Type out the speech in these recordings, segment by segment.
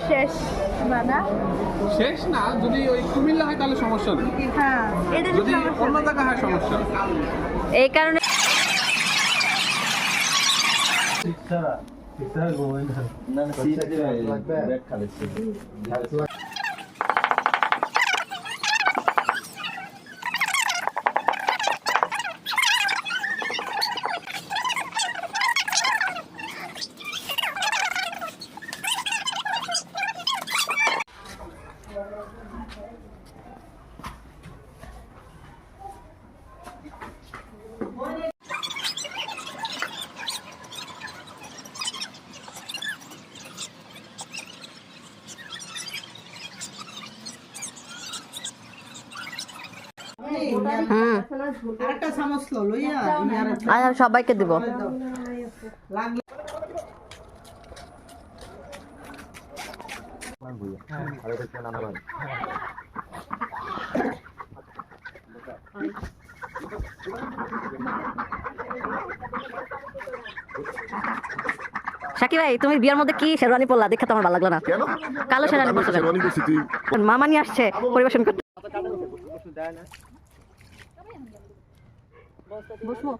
শেষ মানা শেষ না, যদি ওই কুমিল্লা হয় তাহলে সমস্যা নেই। হ্যাঁ এটা যদি অন্য জায়গা হয় সমস্যা। এই কারণে সবাইকে দিব। শাকি ভাই, তুমি বিয়ার মধ্যে কি শেরওয়ানি পরলা? দেখে তোমার ভালো লাগলো না কেন? কালো শেরওয়ানি পরছো। মামা নিয়ে আসছে পরিবেশন করতে। বসবো?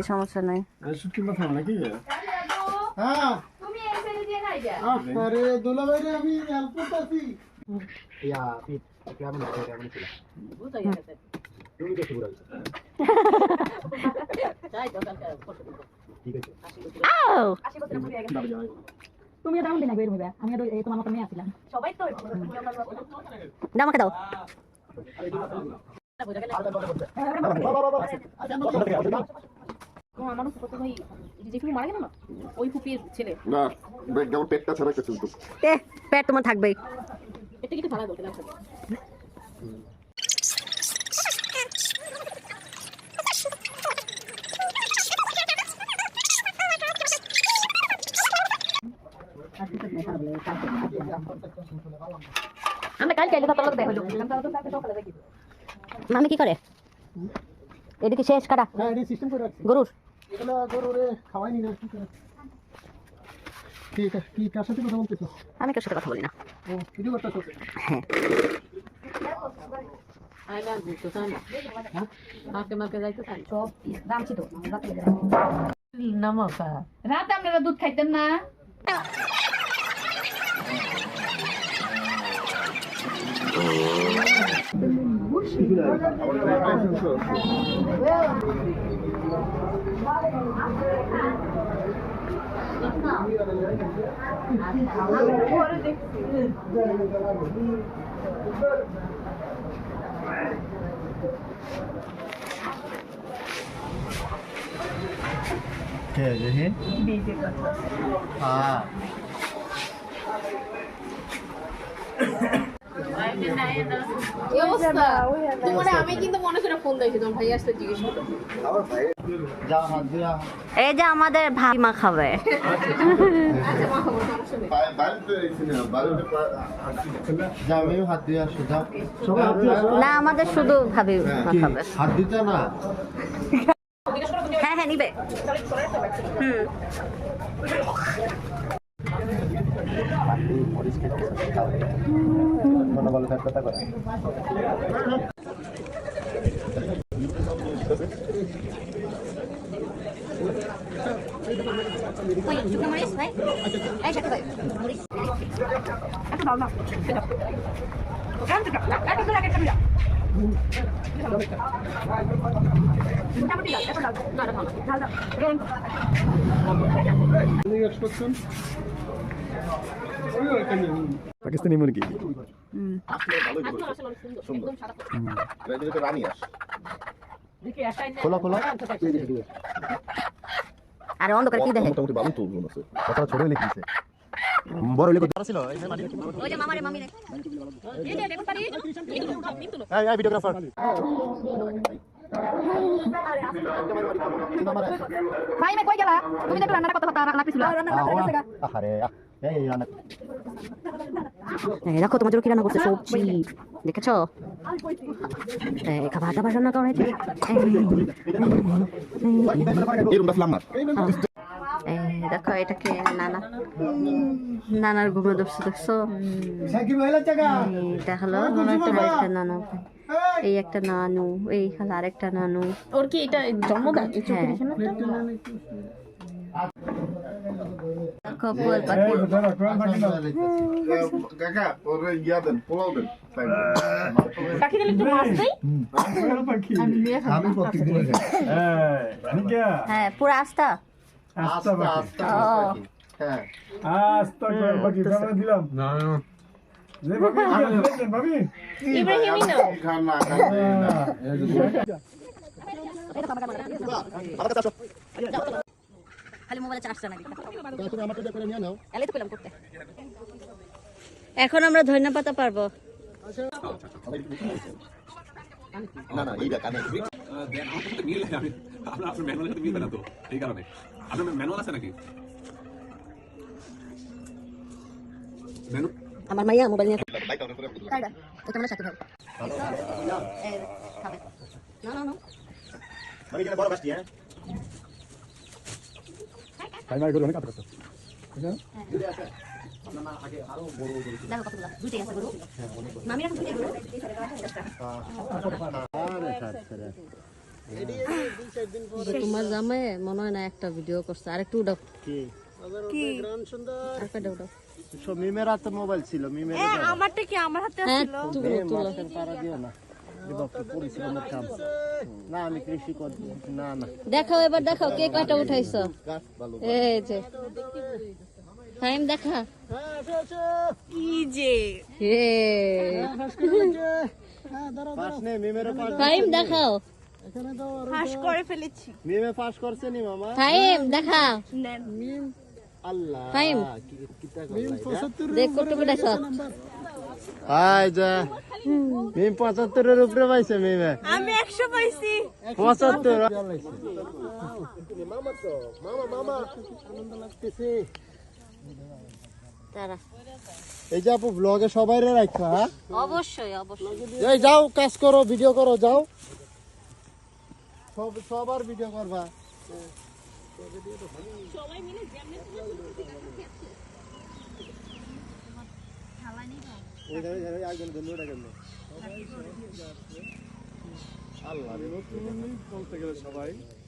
সমস্যা নাই। তুমি দাও দিনা বের হবে, আমি তোমার মতো মেয়ে আছিলাম। সবাই তো আমাকে দাও। পেট তোমার থাকবেই। মামি কি করে? এটা কি শেষ কাটা? গরুর আমি কার সাথে কথা বলি না। হ্যাঁ রাতে আপনারা দুধ খাইতেন না? আমি কিন্তু মনে করে ফোন দিয়েছি তোমার ভাই আসলে জিজ্ঞেস করো। এই যে আমাদের ভাইমা খাবে। না আমাদের শুধু ভাবি খাবে। হাত দিতে না? হ্যাঁ হ্যাঁ নিবে। পাকিস্তানি মুরগি খোলা খোলা আর অন্ধকার কি দেখে? মোটামুটি ভালো তো আছে কথা ছোট হইলে কিছে বড় হইলে কথা ছিল এই মাটি ওই যে মামারে মামি রে এই যে দেখো পারি এই ভিডিওগ্রাফার ভাই মে কই গেলা তুমি দেখো রান্নাটা কত কথা লাগতেছিল আরে এই রান্না এই দেখো তোমার জন্য কি রান্না করছে সবজি দেখেছো এই খাবার দাবার রান্না করা হয়েছে এই রুমটা ফ্লাম না এই দেখো এটাকে নানার ঘুমে ধরছে দেখছো এটা হলো একটা নানা এই একটা নানু এই হলো আরেকটা নানু ওর কি এটা জন্মদান এই চোখের হ্যাঁ। এখানে দেখো ফুল পাখি কাকা ওরে ইয়া দেন পোলাও দেন কাকি দিলে একটু মাছ দেই আমি নিয়ে খাবো আমি প্রত্যেকদিন হ্যাঁ পুরো আস্তা আস্তা আস্তা ও হ্যাঁ ইব্রাহিমই না খান না খালি মোবাইলে চার্জ নাকি তুমি আমাকে দিয়ে করে নিয়ে নাও এলাই তো পেলাম করতে এখন আমরা ধনিয়া পাতা পারবো না না এই দেখ আমি আপনার ম্যানুয়ালের সাথে মিলবে না তো এই কারণে আপনার ম্যানুয়াল আছে নাকি আমার মাইয়া মোবাইল নিয়ে তাই না এটা আমরা সাথে ভাই খাবে না না না মানে এখানে বড় গাছটি হ্যাঁ দেখো কতগুলো দুইটাই আছে গরু মামি রাখো দুইটাই গরু তোমার জামে মনে হয় না একটা ভিডিও করছে আরেকটু উঠাও কি আরেকটা উঠাও সব মিমের হাতে মোবাইল ছিল মিমের আমারটা কি আমার হাতে হ্যাঁ ছিল তুলো পারা দিও না পরিশ্রমের কাম না আমি কৃষি করি না না দেখাও এবার দেখাও কে কয়টা উঠাইছো গাছ ভালো এই যে টাইম দেখা কি যে হে পাস নেই মিমের পাস টাইম দেখাও ফাঁস করে ফেলেছি মিমে পাস করছে নি মামা টাইম দেখা নেন আল্লাহ টাইম কিটা করলাই দেখ কত উঠাইছো আয় যা মিম 75 এর উপরে পাইছে মিমে আমি 100 পাইছি 75 মামা তো মামা আনন্দ লাগতেছে তারা এই যে আপু ব্লগে সবাই রে রাখা হ্যাঁ অবশ্যই অবশ্যই এই যাও কাজ করো ভিডিও করো যাও সবার ভিডিও করবা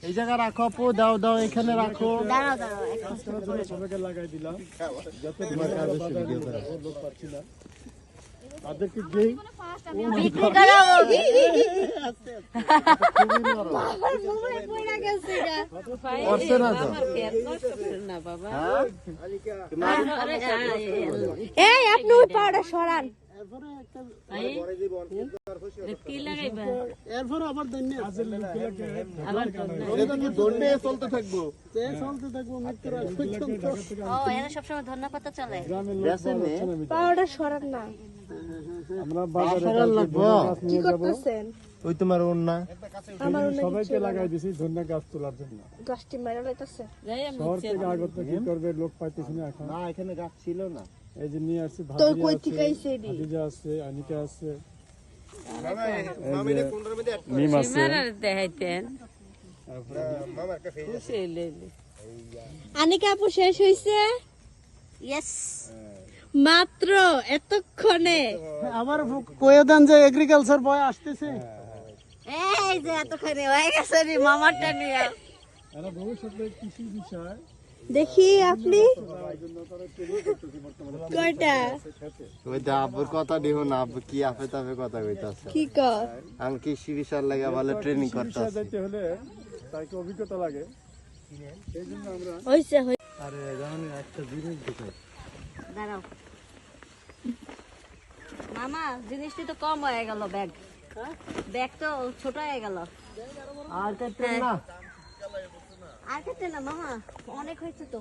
এই জায়গা রাখো আপু দাও দাও এখানে রাখো দাঁড়াও দাঁড়াও বিক্রি করাবো করছে না তো এই আপনি ওই পাউডার সরান এটা কি দণ্ডে চলতে থাকবো ও এরা সবসময় ধন্যবাদ চলে পাউডার সরান না লাগবো কি করতেছেন ওই তোমার ওর না আমার সবাইকে লাগাই দিছি ধন্যা গাছ তোলার জন্য গাছটি মেরে লাইতেছে শহর থেকে আগত কি করবে লোক পাইতেছি না এখন না এখানে গাছ ছিল না এই যে নিয়ে আসছি তোর ভাবি কই আছে থেকে আইছে এডি ভাতিজা আছে আনিকা আছে মিম আছে আনিকা আপু শেষ হইছে ইয়েস মাত্র এতক্ষণে আমার কয়ে দেন যে এগ্রিকালচার বয় আসতেছে এই যে এতখানি হয়ে গেছে রে মামারটা নিয়ে এরা ভবিষ্যতে কৃষি বিষয় দেখি আপনি কয়টা ওই যে আব্বুর কথা দিও না আব্বু কি আপে তাপে কথা কইতাছে কি কর আমি কৃষি বিষয় লাগা ভালো ট্রেনিং করতেছি যাইতে হলে তাকে অভিজ্ঞতা লাগে এই জন্য আমরা হইছে আরে জানেন একটা জিনিস দেখাই দাঁড়াও মামা জিনিসটি তো কম হয়ে গেল ব্যাগ ব্যাগ তো ছোট হয়ে গেল আর কাটতে না আর কেটে না মামা অনেক হয়েছে তো